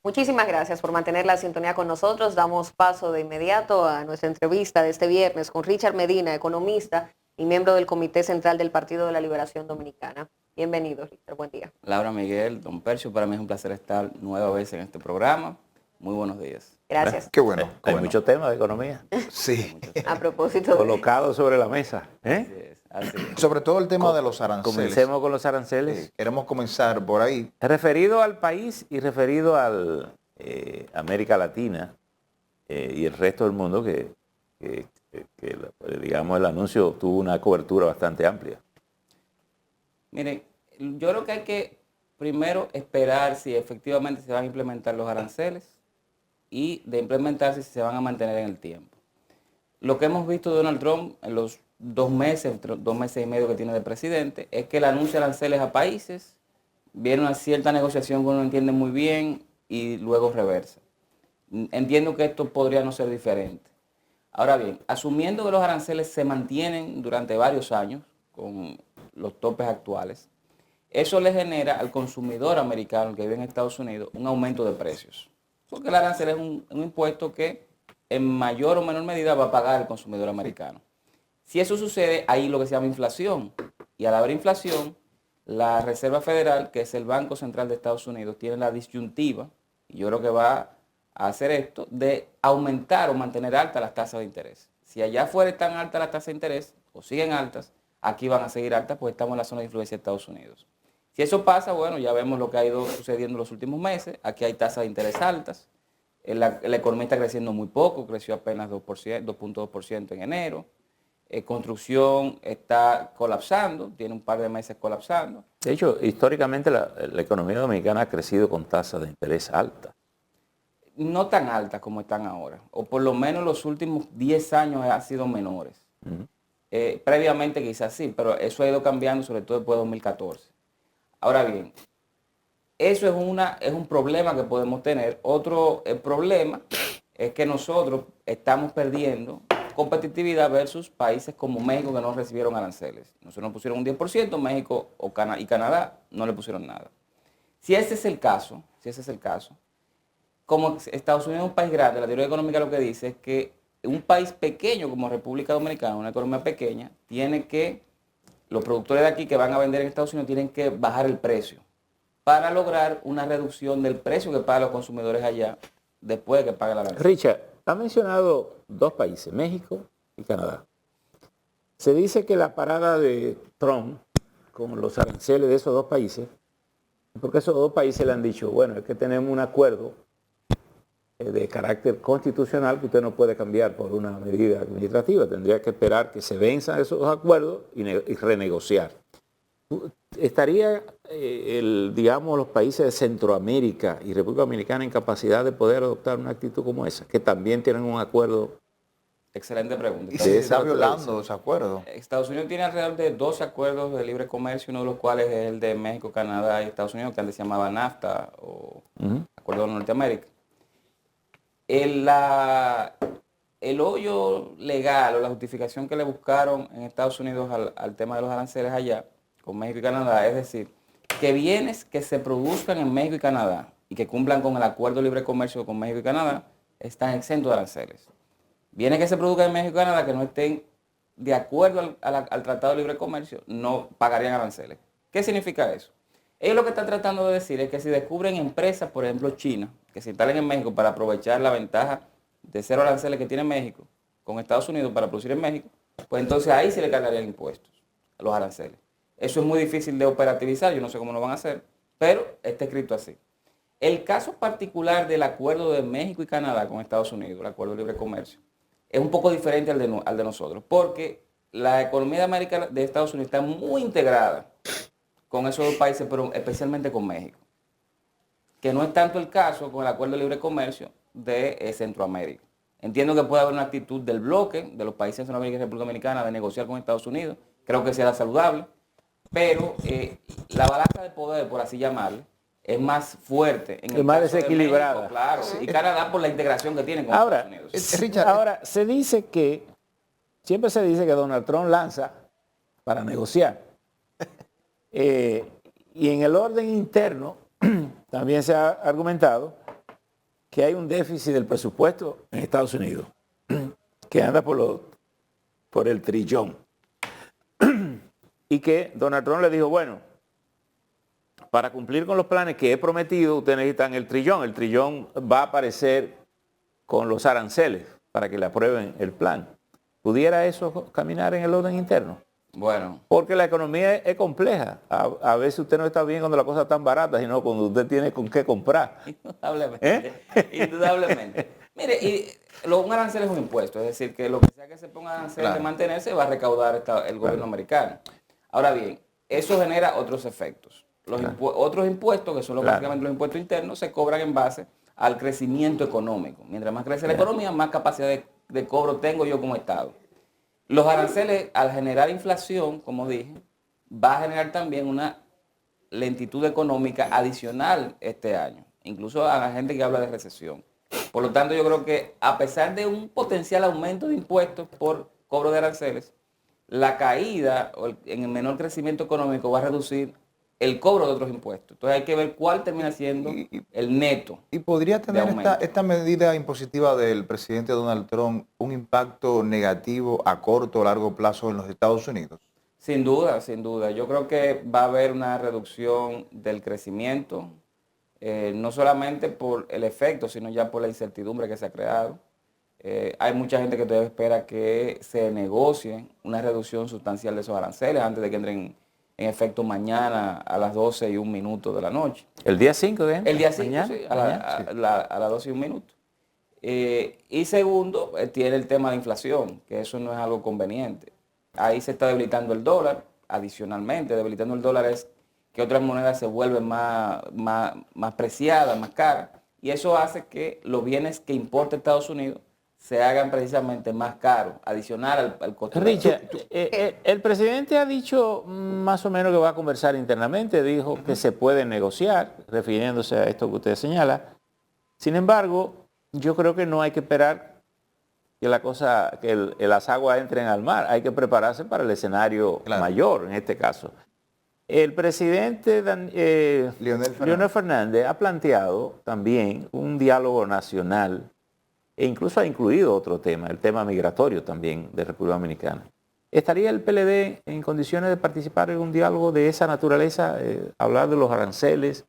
Muchísimas gracias por mantener la sintonía con nosotros. Damos paso de inmediato a nuestra entrevista de este viernes con Richard Medina, economista y miembro del Comité Central del Partido de la Liberación Dominicana. Bienvenido, Richard. Buen día. Laura, Miguel, don Percio, para mí es un placer estar nueva vez en este programa. Muy buenos días. Gracias. Qué bueno. Hay muchos temas de economía. Sí. A propósito de... Colocados sobre la mesa. Así es. Sobre todo el tema de los aranceles. Comencemos con los aranceles. Queremos comenzar por ahí. Referido al país y referido a América Latina y el resto del mundo, digamos, el anuncio tuvo una cobertura bastante amplia. Miren, yo creo que hay que primero esperar si efectivamente se van a implementar los aranceles y de implementarse si se van a mantener en el tiempo. Lo que hemos visto de Donald Trump en los 2 meses y medio que tiene de presidente, es que él anuncia aranceles a países, viene una cierta negociación que uno entiende muy bien y luego reversa. Entiendo que esto podría no ser diferente. Ahora bien, asumiendo que los aranceles se mantienen durante varios años con los topes actuales, eso le genera al consumidor americano que vive en Estados Unidos un aumento de precios. Porque el arancel es un impuesto que en mayor o menor medida va a pagar el consumidor americano. Si eso sucede, ahí lo que se llama inflación. Y al haber inflación, la Reserva Federal, que es el Banco Central de Estados Unidos, tiene la disyuntiva, y yo creo que va a hacer esto, de aumentar o mantener altas las tasas de interés. Si allá afuera están altas las tasas de interés, o siguen altas, aquí van a seguir altas porque estamos en la zona de influencia de Estados Unidos. Si eso pasa, bueno, ya vemos lo que ha ido sucediendo en los últimos meses. Aquí hay tasas de interés altas. La economía está creciendo muy poco, creció apenas 2.2% en enero. Construcción está colapsando, tiene un par de meses colapsando. De hecho, históricamente la economía dominicana ha crecido con tasas de interés altas. No tan altas como están ahora, o por lo menos los últimos 10 años han sido menores. Previamente quizás sí, pero eso ha ido cambiando, sobre todo después de 2014. Ahora bien, eso es un problema que podemos tener. Otro problema es que nosotros estamos perdiendo competitividad versus países como México que no recibieron aranceles. Nosotros nos pusieron un 10%, México y Canadá no le pusieron nada. Si ese es el caso, como Estados Unidos es un país grande, la teoría económica lo que dice es que un país pequeño como República Dominicana, una economía pequeña, los productores de aquí que van a vender en Estados Unidos tienen que bajar el precio para lograr una reducción del precio que pagan los consumidores allá después de que pague la arancel. Richard, ha mencionado 2 países, México y Canadá. Se dice que la parada de Trump con los aranceles de esos 2 países, porque esos 2 países le han dicho, bueno, es que tenemos un acuerdo de carácter constitucional que usted no puede cambiar por una medida administrativa, tendría que esperar que se venzan esos acuerdos y renegociar. ¿Estaría, digamos, los países de Centroamérica y República Dominicana en capacidad de poder adoptar una actitud como esa, que también tienen un acuerdo? Excelente pregunta. Y se está violando ese acuerdo. Estados Unidos tiene alrededor de 12 acuerdos de libre comercio, uno de los cuales es el de México, Canadá y Estados Unidos, que antes se llamaba NAFTA o Acuerdo de Norteamérica. El hoyo legal o la justificación que le buscaron en Estados Unidos al tema de los aranceles allá, con México y Canadá, es decir, que bienes que se produzcan en México y Canadá y que cumplan con el acuerdo de libre comercio con México y Canadá, están exentos de aranceles. Bienes que se produzcan en México y Canadá que no estén de acuerdo al Tratado de Libre Comercio, no pagarían aranceles. ¿Qué significa eso? Ellos lo que están tratando de decir es que si descubren empresas, por ejemplo China, que se instalen en México para aprovechar la ventaja de 0 aranceles que tiene México con Estados Unidos para producir en México, pues entonces ahí sí le cargarían impuestos a los aranceles. Eso es muy difícil de operativizar, yo no sé cómo lo van a hacer, pero está escrito así. El caso particular del acuerdo de México y Canadá con Estados Unidos, el acuerdo de libre comercio, es un poco diferente al de nosotros, porque la economía de Estados Unidos está muy integrada con esos 2 países, pero especialmente con México, que no es tanto el caso con el acuerdo de libre comercio de Centroamérica. Entiendo que puede haber una actitud del bloque de los países de Centroamérica y República Dominicana de negociar con Estados Unidos, creo que será saludable, pero la balanza de poder, por así llamarle, es más fuerte. Es más desequilibrada. México, claro, y Canadá por la integración que tienen con Estados Unidos. Richard, Ahora, siempre se dice que Donald Trump lanza para negociar. Y en el orden interno también se ha argumentado que hay un déficit del presupuesto en Estados Unidos que anda por el trillón. Y que Donald Trump le dijo, bueno, para cumplir con los planes que he prometido, ustedes necesitan el trillón. El trillón va a aparecer con los aranceles para que le aprueben el plan. ¿Pudiera eso caminar en el orden interno? Bueno, Porque la economía es compleja. A veces usted no está bien cuando las cosas están baratas, sino cuando usted tiene con qué comprar. indudablemente. Indudablemente. Mire, un arancel es un impuesto, es decir, que lo que sea que se ponga arancel de mantenerse va a recaudar el gobierno americano. Ahora bien, eso genera otros efectos. Otros impuestos, que son básicamente los impuestos internos, se cobran en base al crecimiento económico. Mientras más crece la economía, más capacidad de cobro tengo yo como Estado. Los aranceles, al generar inflación, como dije, va a generar también una lentitud económica adicional este año. Incluso a la gente que habla de recesión. Por lo tanto, yo creo que a pesar de un potencial aumento de impuestos por cobro de aranceles, la caída en el menor crecimiento económico va a reducir el cobro de otros impuestos. Entonces hay que ver cuál termina siendo el neto. ¿Y podría tener esta medida impositiva del presidente Donald Trump un impacto negativo a corto o largo plazo en los Estados Unidos? Sin duda, sin duda. Yo creo que va a haber una reducción del crecimiento, no solamente por el efecto, sino ya por la incertidumbre que se ha creado. Hay mucha gente que todavía espera que se negocie una reducción sustancial de esos aranceles antes de que entren en efecto mañana a las 12:01 de la noche. El día 5 de El día 5, mañana, sí, a las 12:01. Y segundo, tiene el tema de inflación, que eso no es algo conveniente. Ahí se está debilitando el dólar, adicionalmente, debilitando el dólar es que otras monedas se vuelven más preciadas, más caras, y eso hace que los bienes que importa Estados Unidos se hagan precisamente más caros, adicional al costo. Richard, el presidente ha dicho más o menos que va a conversar internamente, dijo que se puede negociar, refiriéndose a esto que usted señala. Sin embargo, yo creo que no hay que esperar que las aguas entren al mar, hay que prepararse para el escenario mayor en este caso. El presidente Leonel Fernández ha planteado también un diálogo nacional e incluso ha incluido otro tema, el tema migratorio también de República Dominicana. ¿Estaría el PLD en condiciones de participar en un diálogo de esa naturaleza, hablar de los aranceles,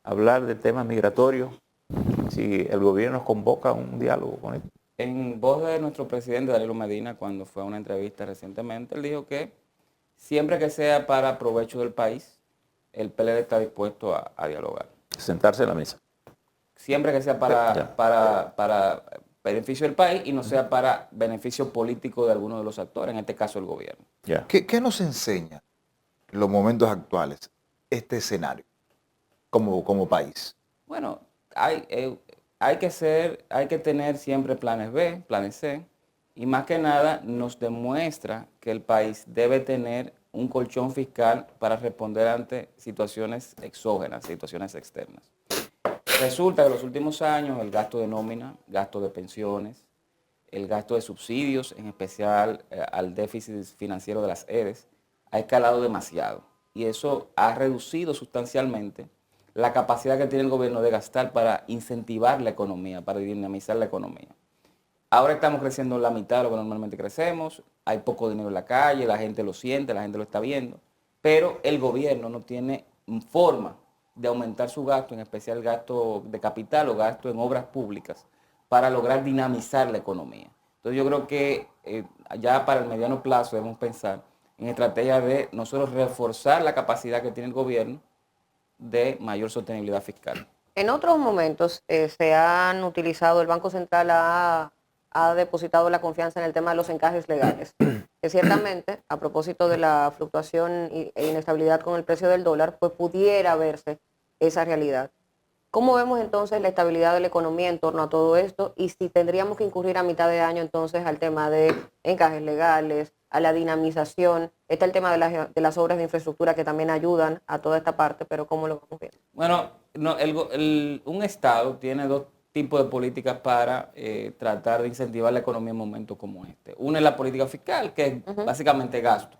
hablar de temas migratorios, si el gobierno nos convoca a un diálogo con él? En voz de nuestro presidente Danilo Medina, cuando fue a una entrevista recientemente, él dijo que siempre que sea para provecho del país, el PLD está dispuesto a dialogar. Sentarse en la mesa. Siempre que sea para beneficio del país y no sea para beneficio político de alguno de los actores, en este caso el gobierno. ¿Qué nos enseña en los momentos actuales este escenario como país? Bueno, hay que tener siempre planes B, planes C, y más que nada nos demuestra que el país debe tener un colchón fiscal para responder ante situaciones exógenas, situaciones externas. Resulta que en los últimos años el gasto de nómina, gasto de pensiones, el gasto de subsidios, en especial al déficit financiero de las EDES, ha escalado demasiado. Y eso ha reducido sustancialmente la capacidad que tiene el gobierno de gastar para incentivar la economía, para dinamizar la economía. Ahora estamos creciendo la mitad de lo que normalmente crecemos, hay poco dinero en la calle, la gente lo siente, la gente lo está viendo, pero el gobierno no tiene forma de aumentar su gasto, en especial el gasto de capital o gasto en obras públicas, para lograr dinamizar la economía. Entonces yo creo que ya para el mediano plazo debemos pensar en estrategias de nosotros reforzar la capacidad que tiene el gobierno de mayor sostenibilidad fiscal. En otros momentos se han utilizado, el Banco Central ha depositado la confianza en el tema de los encajes legales, que ciertamente, a propósito de la fluctuación e inestabilidad con el precio del dólar, pues pudiera verse esa realidad. ¿Cómo vemos entonces la estabilidad de la economía en torno a todo esto? Y si tendríamos que incurrir a mitad de año entonces al tema de encajes legales, a la dinamización, está el tema de las obras de infraestructura que también ayudan a toda esta parte, pero ¿cómo lo vamos viendo? Bueno, un Estado tiene dos tipos de políticas para tratar de incentivar la economía en momentos como este. Una es la política fiscal, que es básicamente gasto.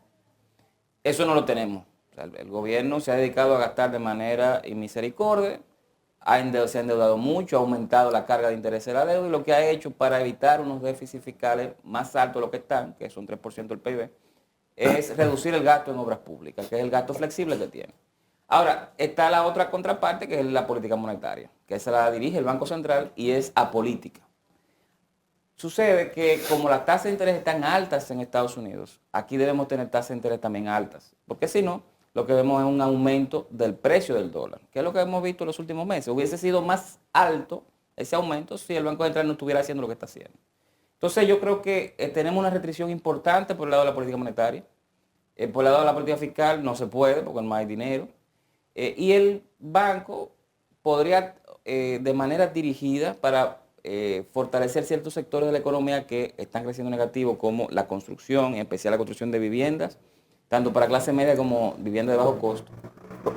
Eso no lo tenemos. O sea, el gobierno se ha dedicado a gastar de manera inmisericordia, se ha endeudado mucho, ha aumentado la carga de interés de la deuda y lo que ha hecho para evitar unos déficits fiscales más altos de lo que están, que son 3% del PIB, es reducir el gasto en obras públicas, que es el gasto flexible que tiene. Ahora, está la otra contraparte, que es la política monetaria, que esa la dirige el Banco Central y es apolítica. Sucede que como las tasas de interés están altas en Estados Unidos, aquí debemos tener tasas de interés también altas, porque si no, lo que vemos es un aumento del precio del dólar, que es lo que hemos visto en los últimos meses. Hubiese sido más alto ese aumento si el Banco Central no estuviera haciendo lo que está haciendo. Entonces yo creo que tenemos una restricción importante por el lado de la política monetaria. Por el lado de la política fiscal no se puede porque no hay dinero. Y el banco podría, de manera dirigida, para fortalecer ciertos sectores de la economía que están creciendo negativo, como la construcción, en especial la construcción de viviendas, tanto para clase media como vivienda de bajo costo,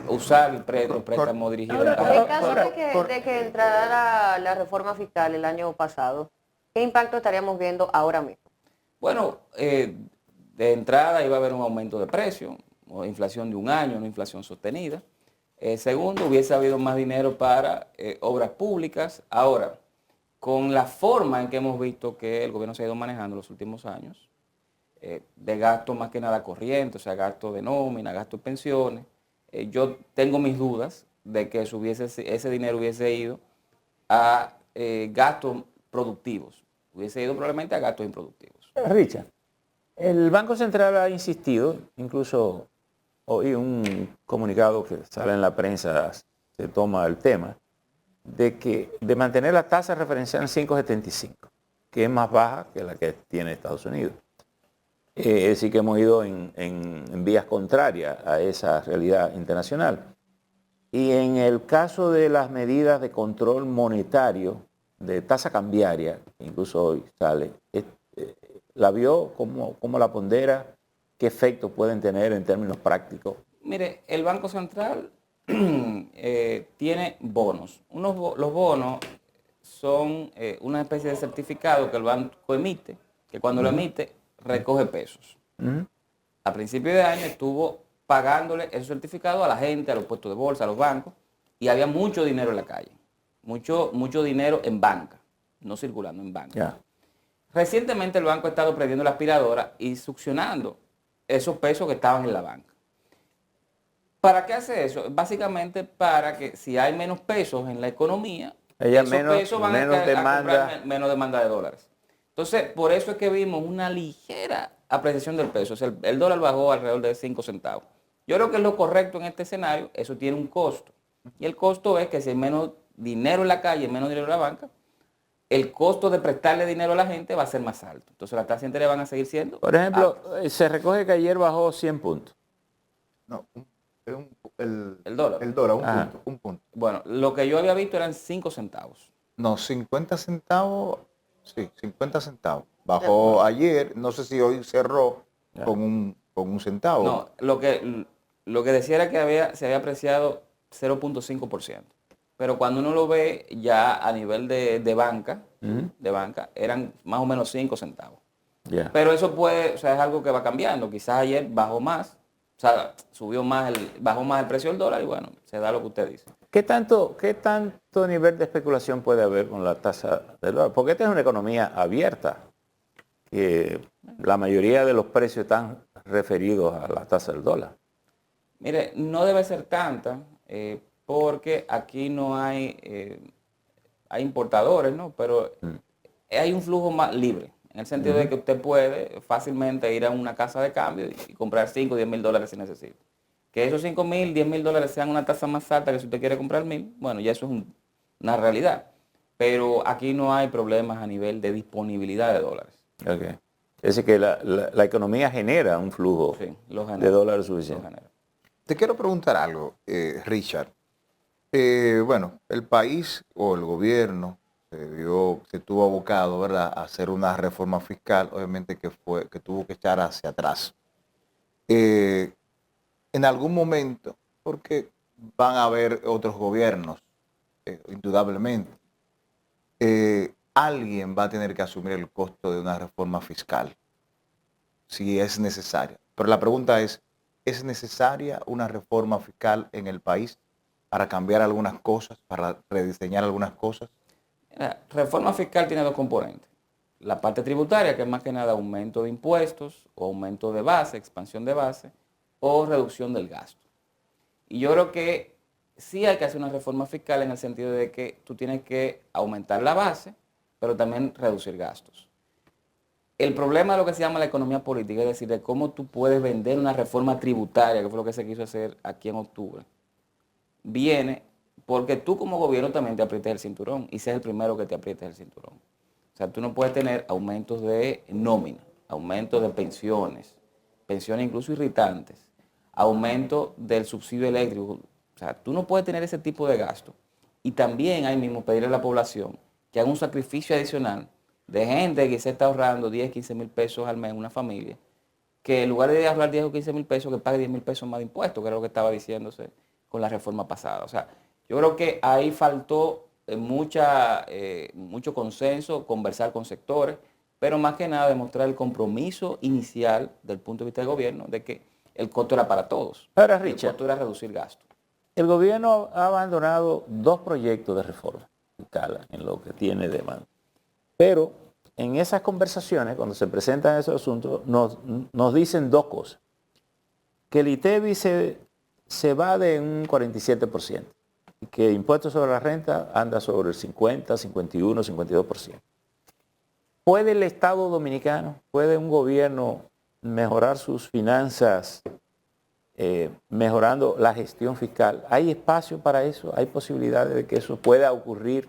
usar el préstamo dirigido. En el caso de que entrara la reforma fiscal el año pasado, ¿qué impacto estaríamos viendo ahora mismo? Bueno, de entrada iba a haber un aumento de precio, o inflación de un año, una inflación sostenida. Segundo, hubiese habido más dinero para obras públicas. Ahora, con la forma en que hemos visto que el gobierno se ha ido manejando en los últimos años, de gasto más que nada corriente, o sea, gasto de nómina, gasto de pensiones, yo tengo mis dudas de que ese dinero hubiese ido a gastos productivos, hubiese ido probablemente a gastos improductivos. Richard, el Banco Central ha insistido, incluso hoy un comunicado que sale en la prensa se toma el tema, de mantener la tasa referencial en 5.75, que es más baja que la que tiene Estados Unidos. Es decir, que hemos ido en vías contrarias a esa realidad internacional. Y en el caso de las medidas de control monetario, de tasa cambiaria, incluso hoy sale, ¿la vio? ¿Cómo la pondera? ¿Qué efectos pueden tener en términos prácticos? Mire, el Banco Central tiene bonos. Los bonos son una especie de certificado que el banco emite, que cuando lo emite recoge pesos. A principio de año estuvo pagándole ese certificado a la gente, a los puestos de bolsa, a los bancos, y había mucho dinero en la calle, mucho dinero en banca, no circulando en banca. Yeah. Recientemente el banco ha estado prendiendo la aspiradora y succionando esos pesos que estaban en la banca. ¿Para qué hace eso? Básicamente para que si hay menos pesos en la economía, esos pesos van a comprar menos demanda de dólares. Entonces, por eso es que vimos una ligera apreciación del peso. O sea, el dólar bajó alrededor de 5 centavos. Yo creo que es lo correcto en este escenario. Eso tiene un costo. Y el costo es que si hay menos dinero en la calle, menos dinero en la banca, el costo de prestarle dinero a la gente va a ser más alto. Entonces las tasas de interés van a seguir siendo. Por ejemplo, se recoge que ayer bajó 100 puntos. No, el dólar. El dólar, un punto. Bueno, lo que yo había visto eran 5 centavos. No, 50 centavos, sí, 50 centavos. Bajó ayer, no sé si hoy cerró con un centavo. No, lo que decía era que se había apreciado 0.5%. Pero cuando uno lo ve ya a nivel de banca, eran más o menos 5 centavos. Yeah. Pero eso es algo que va cambiando. Quizás ayer bajó más, o sea, bajó más el precio del dólar y bueno, se da lo que usted dice. ¿Qué tanto nivel de especulación puede haber con la tasa del dólar? Porque esta es una economía abierta, que la mayoría de los precios están referidos a la tasa del dólar. Mire, no debe ser tanta, porque aquí no hay importadores, ¿no? Pero hay un flujo más libre, en el sentido de que usted puede fácilmente ir a una casa de cambio y comprar 5 o 10 mil dólares si necesita. Que esos 5 mil, 10 mil dólares sean una tasa más alta que si usted quiere comprar 1.000, bueno, ya eso es una realidad. Pero aquí no hay problemas a nivel de disponibilidad de dólares. Okay. Es decir, que la economía genera un flujo de dólares suficiente. Te quiero preguntar algo, Richard. Bueno, el país o el gobierno se tuvo abocado, ¿verdad?, a hacer una reforma fiscal, obviamente que tuvo que echar hacia atrás. En algún momento, porque van a haber otros gobiernos, indudablemente, alguien va a tener que asumir el costo de una reforma fiscal, si es necesaria. Pero la pregunta ¿es necesaria una reforma fiscal en el país para cambiar algunas cosas, para rediseñar algunas cosas? La reforma fiscal tiene dos componentes. La parte tributaria, que es más que nada aumento de impuestos, o aumento de base, expansión de base, o reducción del gasto. Y yo creo que sí hay que hacer una reforma fiscal en el sentido de que tú tienes que aumentar la base, pero también reducir gastos. El problema de lo que se llama la economía política, es decir, de cómo tú puedes vender una reforma tributaria, que fue lo que se quiso hacer aquí en octubre, viene porque tú como gobierno también te aprietes el cinturón y seas el primero que te aprietes el cinturón. O sea, tú no puedes tener aumentos de nómina, aumentos de pensiones, pensiones incluso irritantes, aumento del subsidio eléctrico. O sea, tú no puedes tener ese tipo de gasto. Y también ahí mismo pedirle a la población que haga un sacrificio adicional de gente que se está ahorrando 10, 15 mil pesos al mes en una familia, que en lugar de ahorrar 10 o 15 mil pesos, que pague 10 mil pesos más de impuestos, que era lo que estaba diciéndose con la reforma pasada. O sea, yo creo que ahí faltó mucho consenso, conversar con sectores, pero más que nada demostrar el compromiso inicial del punto de vista del gobierno de que el costo era para todos. Ahora, El Richard, costo era reducir gastos. el gobierno ha abandonado dos proyectos de reforma fiscal en lo que tiene de mano. Pero en esas conversaciones, cuando se presentan esos asuntos, nos dicen dos cosas. Que el ITEVI se va de un 47%, y que impuestos sobre la renta anda sobre el 50, 51, 52%. ¿Puede el Estado dominicano, puede un gobierno mejorar sus finanzas mejorando la gestión fiscal? ¿Hay espacio para eso? ¿Hay posibilidades de que eso pueda ocurrir?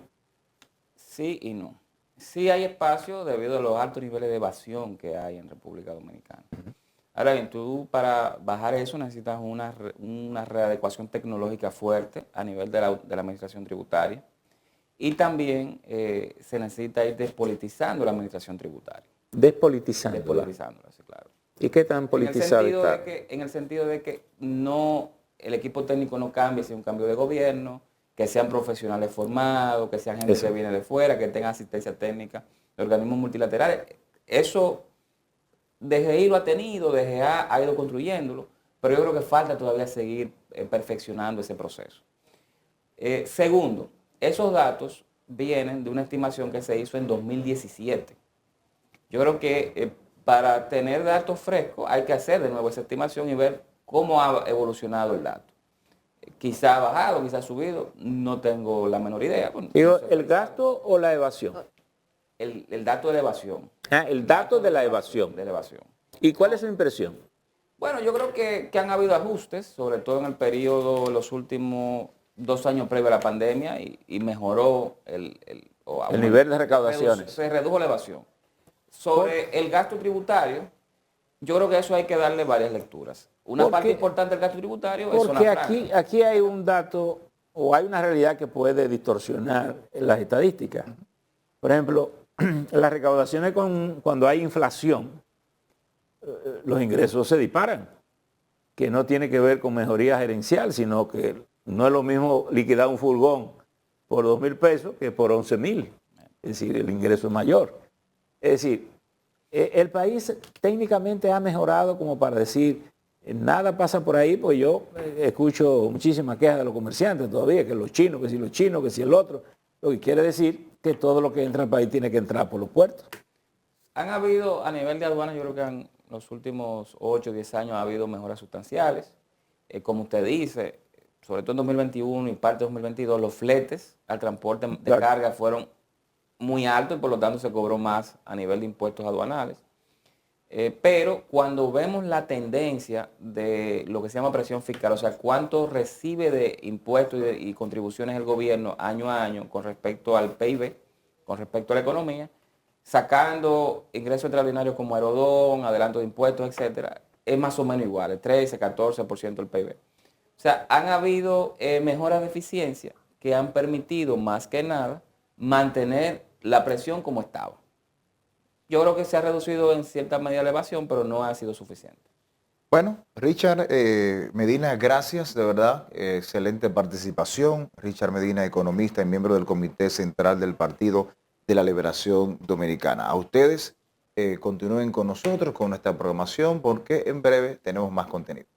Sí y no. Sí hay espacio debido a los altos niveles de evasión que hay en República Dominicana. Ahora bien, tú para bajar eso necesitas una readecuación tecnológica fuerte a nivel de la administración tributaria y también se necesita ir despolitizando la administración tributaria. Despolitizándola. Despolitizándola, sí, claro. ¿Y qué tan politizado está? En el sentido de que no, el equipo técnico no cambie si hay un cambio de gobierno, que sean profesionales formados, que sean gente que viene de fuera, que tengan asistencia técnica de organismos multilaterales. Eso DGI lo ha tenido, DGA ha ido construyéndolo, pero yo creo que falta todavía seguir perfeccionando ese proceso. Segundo, esos datos vienen de una estimación que se hizo en 2017. Yo creo que para tener datos frescos hay que hacer de nuevo esa estimación y ver cómo ha evolucionado el dato. Quizá ha bajado, quizá ha subido, no tengo la menor idea. Bueno, Digo, ¿el gasto o la evasión? El dato de la evasión. El dato de la evasión. De la evasión. ¿Y cuál es su impresión? Bueno, yo creo que han habido ajustes, sobre todo en el periodo, los últimos 2 años previo a la pandemia, y mejoró el nivel de recaudaciones. Se redujo la evasión. Sobre el gasto tributario, yo creo que eso hay que darle varias lecturas. Una parte importante del gasto tributario es zona franca. Porque aquí hay un dato o hay una realidad que puede distorsionar las estadísticas. Por ejemplo, las recaudaciones cuando hay inflación, los ingresos se disparan, que no tiene que ver con mejoría gerencial, sino que no es lo mismo liquidar un furgón por 2.000 pesos que por 11.000. Es decir, el ingreso es mayor. Es decir, el país técnicamente ha mejorado como para decir, nada pasa por ahí, pues yo escucho muchísimas quejas de los comerciantes todavía, que los chinos, que si el otro, lo que quiere decir que todo lo que entra al país tiene que entrar por los puertos. Han habido, a nivel de aduanas, yo creo que en los últimos 8 o 10 años ha habido mejoras sustanciales. Como usted dice, sobre todo en 2021 y parte de 2022, los fletes al transporte de carga fueron muy altos y por lo tanto se cobró más a nivel de impuestos aduanales. Pero cuando vemos la tendencia de lo que se llama presión fiscal, o sea, cuánto recibe de impuestos y contribuciones el gobierno año a año con respecto al PIB, con respecto a la economía, sacando ingresos extraordinarios como aerodón, adelanto de impuestos, etcétera, es más o menos igual, el 13, 14% del PIB. O sea, han habido mejoras de eficiencia que han permitido, más que nada, mantener la presión como estaba. Yo creo que se ha reducido en cierta medida la evasión, pero no ha sido suficiente. Bueno, Richard Medina, gracias, de verdad, excelente participación. Richard Medina, economista y miembro del Comité Central del Partido de la Liberación Dominicana. A ustedes continúen con nosotros, con nuestra programación, porque en breve tenemos más contenido.